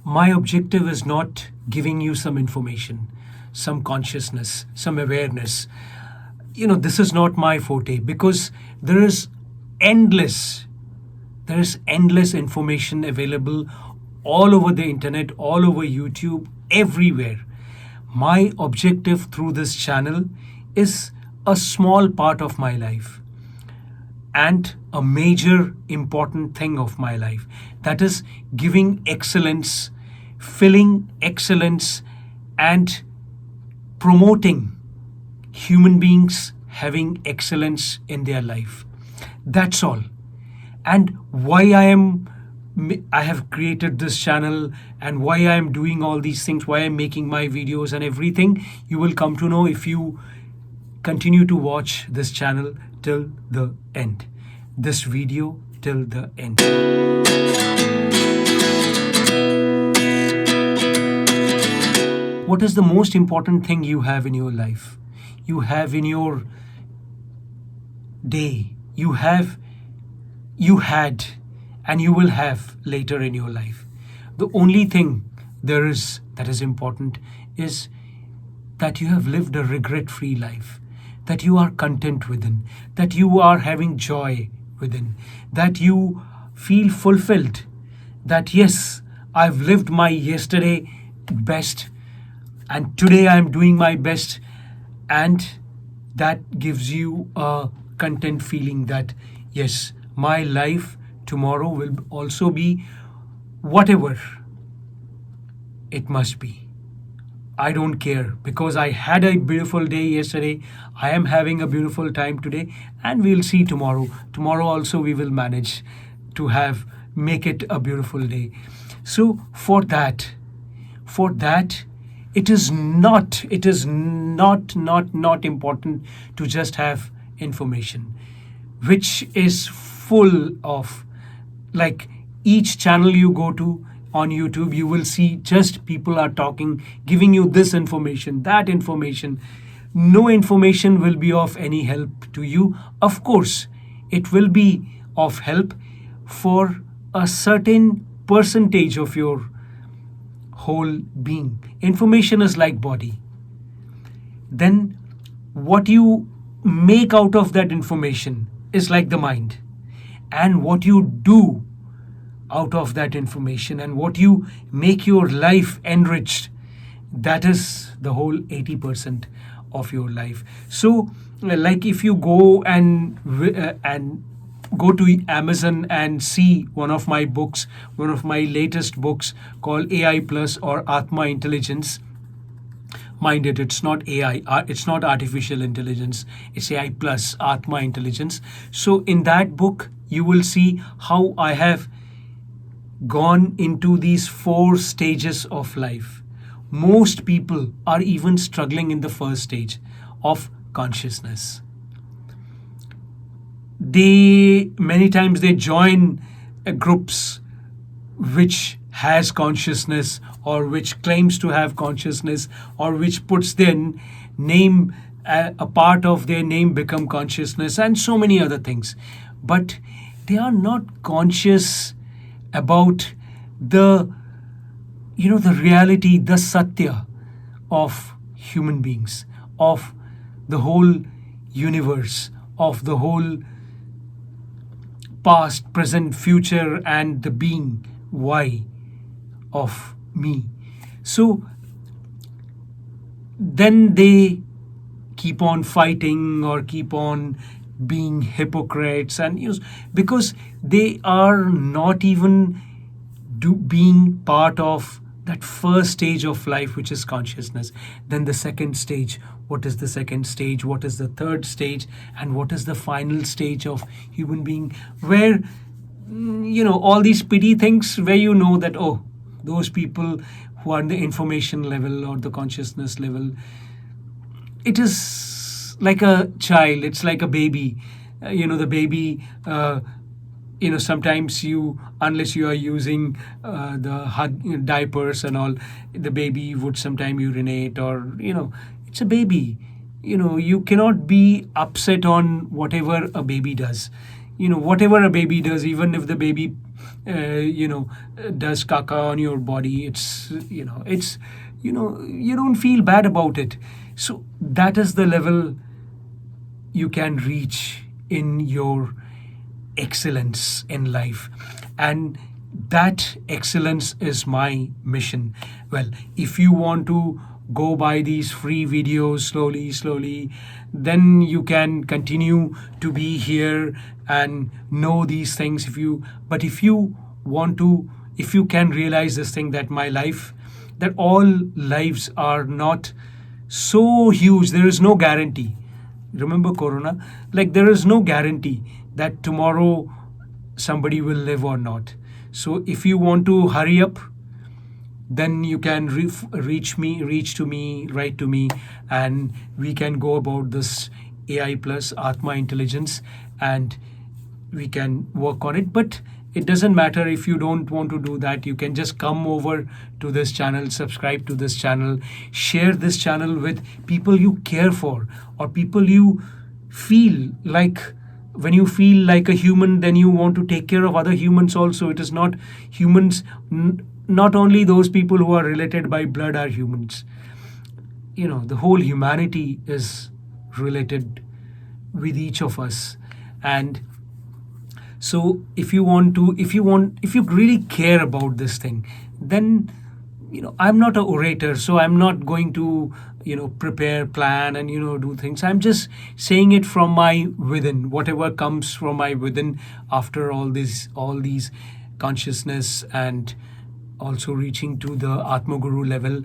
My objective is not giving you some information, some consciousness, some awareness. This is not my forte, because there is endless endless information available all over the internet, all over YouTube, everywhere. My objective through this channel is a small part of my life and a major important thing of my life, that is giving excellence, filling excellence, and promoting human beings having excellence in their life. That's all. And why I have created this channel, and why I am doing all these things, why I'm making my videos and everything, you will come to know if you continue to watch this channel till the end, this video till the end. What is the most important thing you have in your life? You have in your day. You had, and you will have later in your life. The only thing that is important is that you have lived a regret-free life, that you are content within, that you are having joy within, that you feel fulfilled, that yes, I've lived my yesterday best and today I'm doing my best, and that gives you a content feeling that yes, my life tomorrow will also be whatever it must be. I don't care, because I had a beautiful day yesterday. I am having a beautiful time today, and we'll see tomorrow. Tomorrow also we will manage to make it a beautiful day. So for that, it is not important to just have information, which is full of, like, each channel you go to on YouTube, you will see just people are talking, giving you this information, that information. No information will be of any help to you. Of course, it will be of help for a certain percentage of your whole being. Information is like body. Then what you make out of that information is like the mind. And what you do out of that information, and what you make your life enriched, that is the whole 80% of your life. So like, if you go and go to Amazon and see one of my latest books called AI Plus or Atma Intelligence. Mind it, it's not AI, it's not artificial intelligence, it's AI plus Atma Intelligence. So in that book, you will see how I have gone into these 4 stages of life. Most people are even struggling in the first stage of consciousness. Many times they join groups which has consciousness, or which claims to have consciousness, or which puts their name, a part of their name become consciousness, and so many other things. But they are not conscious about the reality, the satya of human beings, of the whole universe, of the whole past, present, future, and the being why of me. So then they keep on fighting or keep on being hypocrites, and because they are not even being part of that first stage of life, which is consciousness. Then the second stage. What is the second stage? What is the third stage? And what is the final stage of human being? Where all these pity things, where that, oh, those people who are in the information level or the consciousness level, it is like a child, it's like a baby. The baby, sometimes unless you are using the diapers and all, the baby would sometimes urinate, or it's a baby. You cannot be upset on whatever a baby does. Whatever a baby does, even if the baby does caca on your body, you don't feel bad about it. So that is the level you can reach in your excellence in life. And that excellence is my mission. Well, if you want to go by these free videos slowly, then you can continue to be here and know these things. But if you want to, if you can realize this thing, that my life, that all lives are not so huge, there is no guarantee. Remember Corona? Like, there is no guarantee that tomorrow somebody will live or not. So if you want to hurry up, then you can reach to me, write to me, and we can go about this AI plus Atma intelligence, and we can work on it. But it doesn't matter if you don't want to do that. You can just come over to this channel, subscribe to this channel, share this channel with people you care for, or people you feel like. When you feel like a human, then you want to take care of other humans also. It is not humans, not only those people who are related by blood are humans. The whole humanity is related with each of us. And so if you really care about this thing, then I'm not an orator, so I'm not going to prepare, plan, and do things. I'm just saying it from my within, whatever comes from my within after all these consciousness, and also reaching to the Atma Guru level.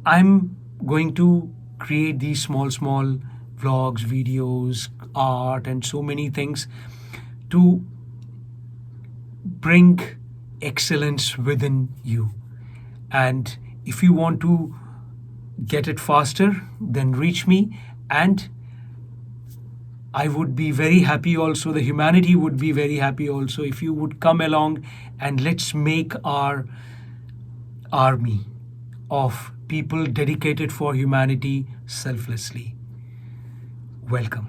I'm going to create these small vlogs, videos, art, and so many things to bring excellence within you. And if you want to get it faster, then reach me, and I would be very happy also. The humanity would be very happy also if you would come along, and let's make our army of people dedicated for humanity selflessly. Welcome.